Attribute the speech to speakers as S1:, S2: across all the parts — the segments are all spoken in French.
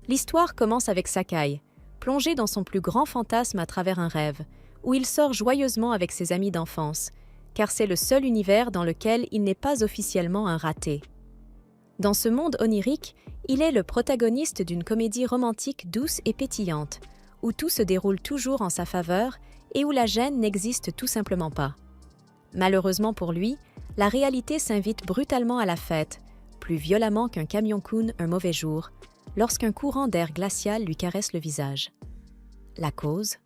S1: L'histoire commence avec Sakai, plongé dans son plus grand fantasme à travers un rêve, où il sort joyeusement avec ses amis d'enfance, car c'est le seul univers dans lequel il n'est pas officiellement un raté. Dans ce monde onirique, il est le protagoniste d'une comédie romantique douce et pétillante, où tout se déroule toujours en sa faveur et où la gêne n'existe tout simplement pas. Malheureusement pour lui, la réalité s'invite brutalement à la fête, plus violemment qu'un camion-kun un mauvais jour, lorsqu'un courant d'air glacial lui caresse le visage. La cause ?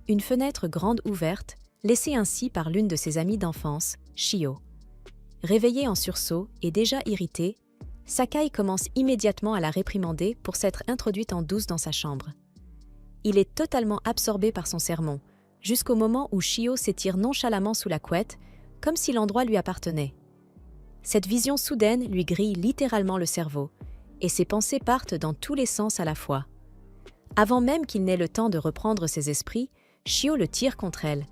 S1: Une fenêtre grande ouverte, laissée ainsi par l'une de ses amies d'enfance, Shio. Réveillée en sursaut et déjà irritée, Sakai commence immédiatement à la réprimander pour s'être introduite en douce dans sa chambre. Il est totalement absorbé par son sermon, jusqu'au moment où Shio s'étire nonchalamment sous la couette, comme si l'endroit lui appartenait. Cette vision soudaine lui grille littéralement le cerveau, et ses pensées partent dans tous les sens à la fois. Avant même qu'il n'ait le temps de reprendre ses esprits, Shio le tire contre elle,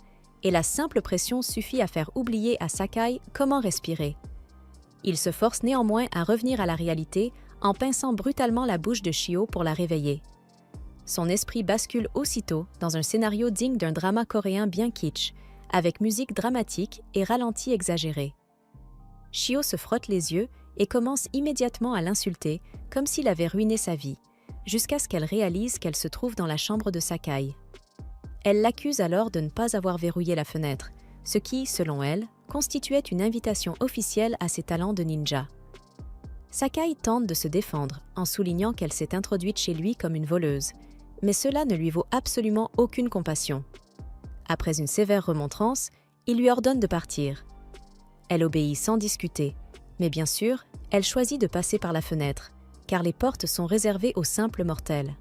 S1: et la simple pression suffit à faire oublier à Sakai comment respirer. Il se force néanmoins à revenir à la réalité en pinçant brutalement la bouche de Shio pour la réveiller. Son esprit bascule aussitôt dans un scénario digne d'un drama coréen bien kitsch, avec musique dramatique et ralenti exagéré. Shio se frotte les yeux et commence immédiatement à l'insulter, comme s'il avait ruiné sa vie, jusqu'à ce qu'elle réalise qu'elle se trouve dans la chambre de Sakai. Elle l'accuse alors de ne pas avoir verrouillé la fenêtre, ce qui, selon elle, constituait une invitation officielle à ses talents de ninja. Sakai tente de se défendre en soulignant qu'elle s'est introduite chez lui comme une voleuse, mais cela ne lui vaut absolument aucune compassion. Après une sévère remontrance, il lui ordonne de partir. Elle obéit sans discuter, mais bien sûr, elle choisit de passer par la fenêtre, car les portes sont réservées aux simples mortels.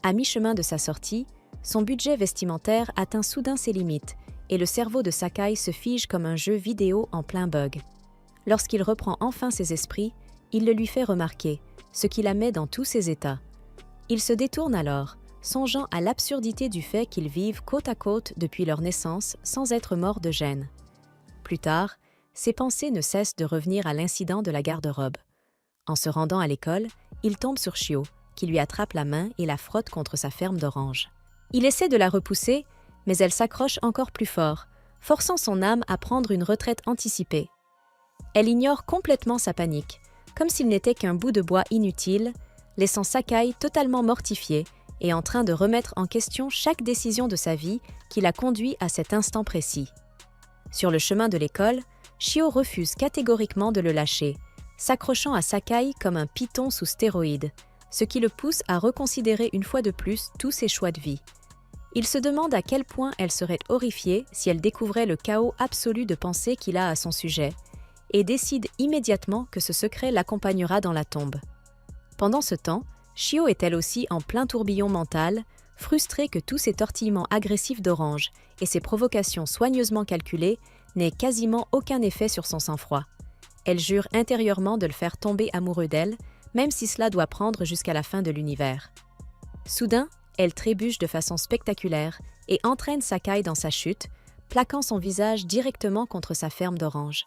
S1: À mi-chemin de sa sortie, son budget vestimentaire atteint soudain ses limites, et le cerveau de Sakai se fige comme un jeu vidéo en plein bug. Lorsqu'il reprend enfin ses esprits, il le lui fait remarquer, ce qui la met dans tous ses états. Il se détourne alors, songeant à l'absurdité du fait qu'ils vivent côte à côte depuis leur naissance sans être morts de gêne. Plus tard, ses pensées ne cessent de revenir à l'incident de la garde-robe. En se rendant à l'école, il tombe sur Shio, qui lui attrape la main et la frotte contre sa ferme d'orange. Il essaie de la repousser, mais elle s'accroche encore plus fort, forçant son âme à prendre une retraite anticipée. Elle ignore complètement sa panique, comme s'il n'était qu'un bout de bois inutile, laissant Sakai totalement mortifié et en train de remettre en question chaque décision de sa vie qui l'a conduit à cet instant précis. Sur le chemin de l'école, Shio refuse catégoriquement de le lâcher, s'accrochant à Sakai comme un python sous stéroïdes, ce qui le pousse à reconsidérer une fois de plus tous ses choix de vie. Il se demande à quel point elle serait horrifiée si elle découvrait le chaos absolu de pensées qu'il a à son sujet, et décide immédiatement que ce secret l'accompagnera dans la tombe. Pendant ce temps, Shio est elle aussi en plein tourbillon mental, frustrée que tous ces tortillements agressifs d'Orange et ses provocations soigneusement calculées n'aient quasiment aucun effet sur son sang-froid. Elle jure intérieurement de le faire tomber amoureux d'elle, même si cela doit prendre jusqu'à la fin de l'univers. Soudain, elle trébuche de façon spectaculaire et entraîne Sakai dans sa chute, plaquant son visage directement contre sa ferme d'orange.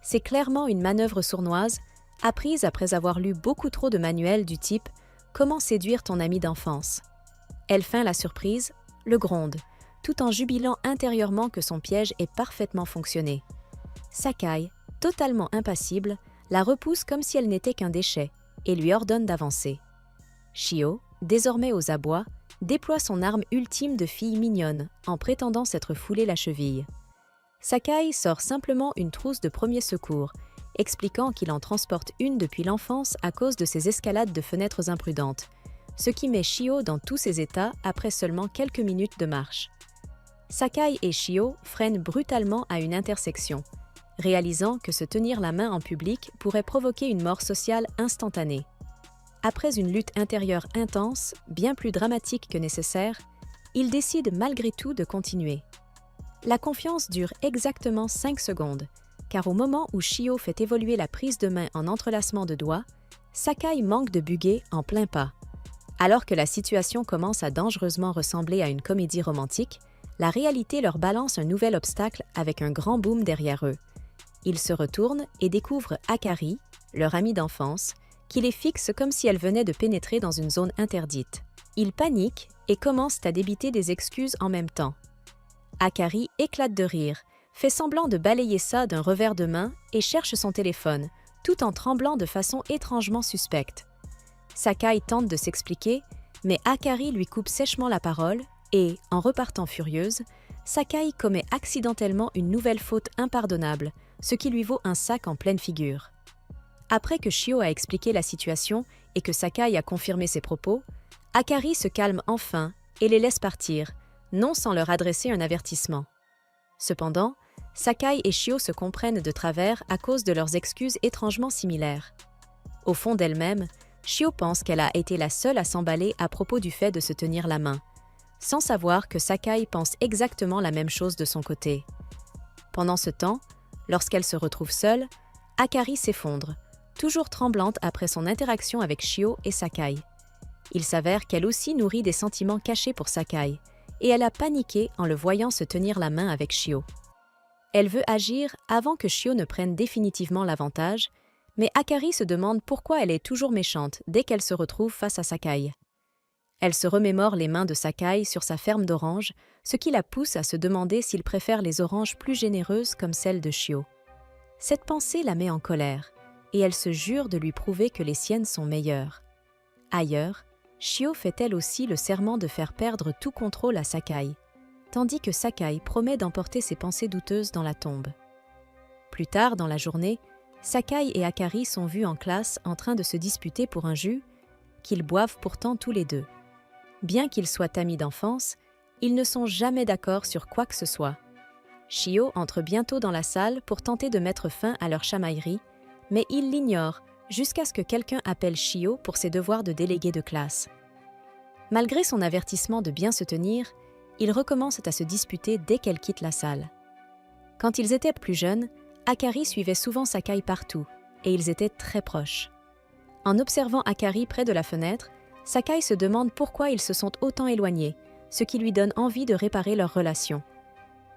S1: C'est clairement une manœuvre sournoise, apprise après avoir lu beaucoup trop de manuels du type « Comment séduire ton ami d'enfance ». Elle feint la surprise, le gronde, tout en jubilant intérieurement que son piège ait parfaitement fonctionné. Sakai, totalement impassible, la repousse comme si elle n'était qu'un déchet et lui ordonne d'avancer. Shio, désormais aux abois, déploie son arme ultime de fille mignonne en prétendant s'être foulé la cheville. Sakai sort simplement une trousse de premier secours, expliquant qu'il en transporte une depuis l'enfance à cause de ses escalades de fenêtres imprudentes, ce qui met Shio dans tous ses états après seulement quelques minutes de marche. Sakai et Shio freinent brutalement à une intersection, réalisant que se tenir la main en public pourrait provoquer une mort sociale instantanée. Après une lutte intérieure intense, bien plus dramatique que nécessaire, ils décident malgré tout de continuer. La confiance dure exactement 5 secondes, car au moment où Shio fait évoluer la prise de main en entrelacement de doigts, Sakai manque de bugger en plein pas. Alors que la situation commence à dangereusement ressembler à une comédie romantique, la réalité leur balance un nouvel obstacle avec un grand boom derrière eux. Ils se retournent et découvrent Akari, leur amie d'enfance, qui les fixe comme si elle venait de pénétrer dans une zone interdite. Ils paniquent et commencent à débiter des excuses en même temps. Akari éclate de rire, fait semblant de balayer ça d'un revers de main et cherche son téléphone, tout en tremblant de façon étrangement suspecte. Sakai tente de s'expliquer, mais Akari lui coupe sèchement la parole et, en repartant furieuse, Sakai commet accidentellement une nouvelle faute impardonnable, ce qui lui vaut un sac en pleine figure. Après que Shio a expliqué la situation et que Sakai a confirmé ses propos, Akari se calme enfin et les laisse partir, non sans leur adresser un avertissement. Cependant, Sakai et Shio se comprennent de travers à cause de leurs excuses étrangement similaires. Au fond d'elle-même, Shio pense qu'elle a été la seule à s'emballer à propos du fait de se tenir la main, sans savoir que Sakai pense exactement la même chose de son côté. Pendant ce temps, lorsqu'elle se retrouve seule, Akari s'effondre, toujours tremblante après son interaction avec Shio et Sakai. Il s'avère qu'elle aussi nourrit des sentiments cachés pour Sakai, et elle a paniqué en le voyant se tenir la main avec Shio. Elle veut agir avant que Shio ne prenne définitivement l'avantage, mais Akari se demande pourquoi elle est toujours méchante dès qu'elle se retrouve face à Sakai. Elle se remémore les mains de Sakai sur sa ferme d'oranges, ce qui la pousse à se demander s'il préfère les oranges plus généreuses comme celles de Shio. Cette pensée la met en colère, et elle se jure de lui prouver que les siennes sont meilleures. Ailleurs, Shio fait elle aussi le serment de faire perdre tout contrôle à Sakai, tandis que Sakai promet d'emporter ses pensées douteuses dans la tombe. Plus tard dans la journée, Sakai et Akari sont vus en classe en train de se disputer pour un jus, qu'ils boivent pourtant tous les deux. Bien qu'ils soient amis d'enfance, ils ne sont jamais d'accord sur quoi que ce soit. Shio entre bientôt dans la salle pour tenter de mettre fin à leur chamaillerie, mais il l'ignore jusqu'à ce que quelqu'un appelle Shio pour ses devoirs de délégué de classe. Malgré son avertissement de bien se tenir, ils recommencent à se disputer dès qu'elle quitte la salle. Quand ils étaient plus jeunes, Akari suivait souvent Sakai partout, et ils étaient très proches. En observant Akari près de la fenêtre, Sakai se demande pourquoi ils se sont autant éloignés, ce qui lui donne envie de réparer leur relation.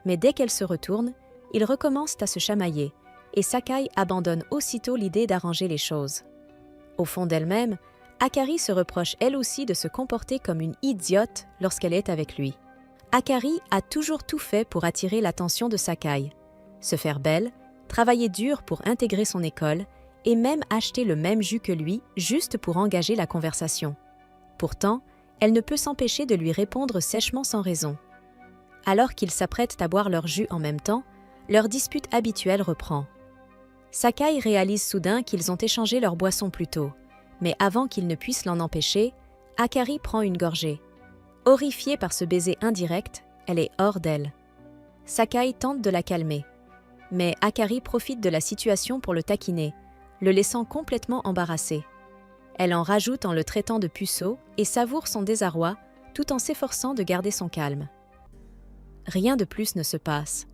S1: Mais dès qu'elle se retourne, ils recommencent à se chamailler, et Sakai abandonne aussitôt l'idée d'arranger les choses. Au fond d'elle-même, Akari se reproche elle aussi de se comporter comme une idiote lorsqu'elle est avec lui. Akari a toujours tout fait pour attirer l'attention de Sakai, se faire belle, travailler dur pour intégrer son école et même acheter le même jus que lui juste pour engager la conversation. Pourtant, elle ne peut s'empêcher de lui répondre sèchement sans raison. Alors qu'ils s'apprêtent à boire leur jus en même temps, leur dispute habituelle reprend. Sakai réalise soudain qu'ils ont échangé leur boisson plus tôt, mais avant qu'ils ne puissent l'en empêcher, Akari prend une gorgée. Horrifiée par ce baiser indirect, elle est hors d'elle. Sakai tente de la calmer, mais Akari profite de la situation pour le taquiner, le laissant complètement embarrassé. Elle en rajoute en le traitant de puceau et savoure son désarroi tout en s'efforçant de garder son calme. Rien de plus ne se passe.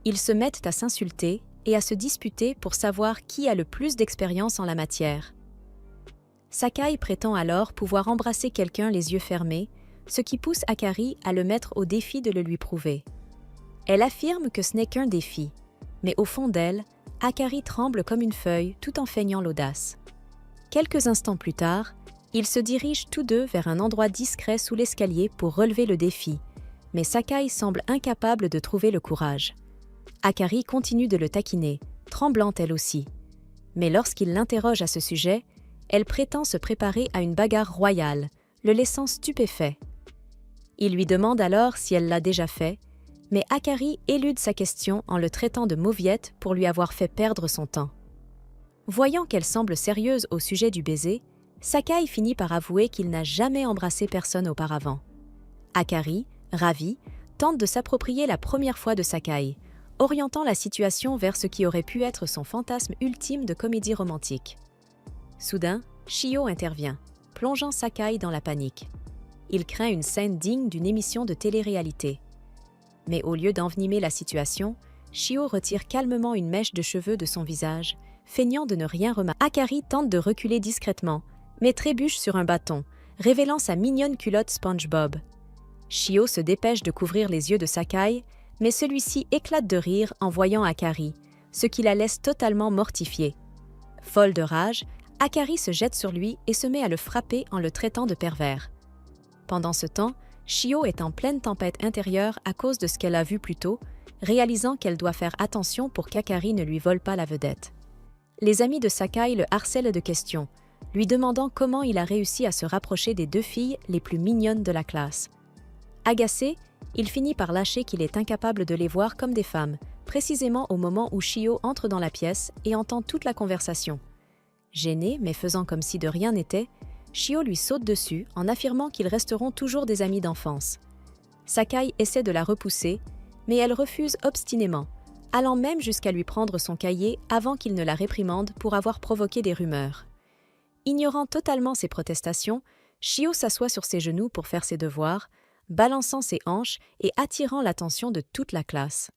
S1: Ils se mettent à s'insulter et à se disputer pour savoir qui a le plus d'expérience en la matière. Sakai prétend alors pouvoir embrasser quelqu'un les yeux fermés, ce qui pousse Akari à le mettre au défi de le lui prouver. Elle affirme que ce n'est qu'un défi, mais au fond d'elle, Akari tremble comme une feuille tout en feignant l'audace. Quelques instants plus tard, ils se dirigent tous deux vers un endroit discret sous l'escalier pour relever le défi, mais Sakai semble incapable de trouver le courage. Akari continue de le taquiner, tremblante elle aussi. Mais lorsqu'il l'interroge à ce sujet, elle prétend se préparer à une bagarre royale, le laissant stupéfait. Il lui demande alors si elle l'a déjà fait, mais Akari élude sa question en le traitant de mauviette pour lui avoir fait perdre son temps. Voyant qu'elle semble sérieuse au sujet du baiser, Sakai finit par avouer qu'il n'a jamais embrassé personne auparavant. Akari, ravie, tente de s'approprier la première fois de Sakai, orientant la situation vers ce qui aurait pu être son fantasme ultime de comédie romantique. Soudain, Shio intervient, plongeant Sakai dans la panique. Il craint une scène digne d'une émission de télé-réalité. Mais au lieu d'envenimer la situation, Shio retire calmement une mèche de cheveux de son visage, feignant de ne rien remarquer. Akari tente de reculer discrètement, mais trébuche sur un bâton, révélant sa mignonne culotte SpongeBob. Shio se dépêche de couvrir les yeux de Sakai, mais celui-ci éclate de rire en voyant Akari, ce qui la laisse totalement mortifiée. Folle de rage, Akari se jette sur lui et se met à le frapper en le traitant de pervers. Pendant ce temps, Shio est en pleine tempête intérieure à cause de ce qu'elle a vu plus tôt, réalisant qu'elle doit faire attention pour qu'Akari ne lui vole pas la vedette. Les amis de Sakai le harcèlent de questions, lui demandant comment il a réussi à se rapprocher des 2 filles les plus mignonnes de la classe. Agacé, il finit par lâcher qu'il est incapable de les voir comme des femmes, précisément au moment où Shio entre dans la pièce et entend toute la conversation. Gêné, mais faisant comme si de rien n'était, Shio lui saute dessus en affirmant qu'ils resteront toujours des amis d'enfance. Sakai essaie de la repousser, mais elle refuse obstinément, allant même jusqu'à lui prendre son cahier avant qu'il ne la réprimande pour avoir provoqué des rumeurs. Ignorant totalement ses protestations, Shio s'assoit sur ses genoux pour faire ses devoirs, balançant ses hanches et attirant l'attention de toute la classe.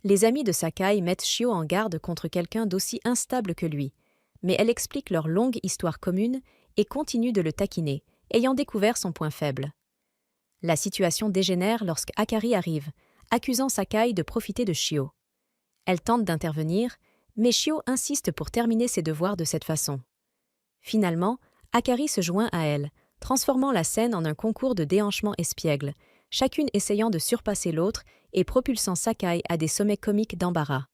S1: Les amis de Sakai mettent Shio en garde contre quelqu'un d'aussi instable que lui, mais elle explique leur longue histoire commune et continue de le taquiner, ayant découvert son point faible. La situation dégénère lorsque Akari arrive, accusant Sakai de profiter de Shio. Elle tente d'intervenir, mais Shio insiste pour terminer ses devoirs de cette façon. Finalement, Akari se joint à elle, transformant la scène en un concours de déhanchements espiègles, chacune essayant de surpasser l'autre et propulsant Sakai à des sommets comiques d'embarras.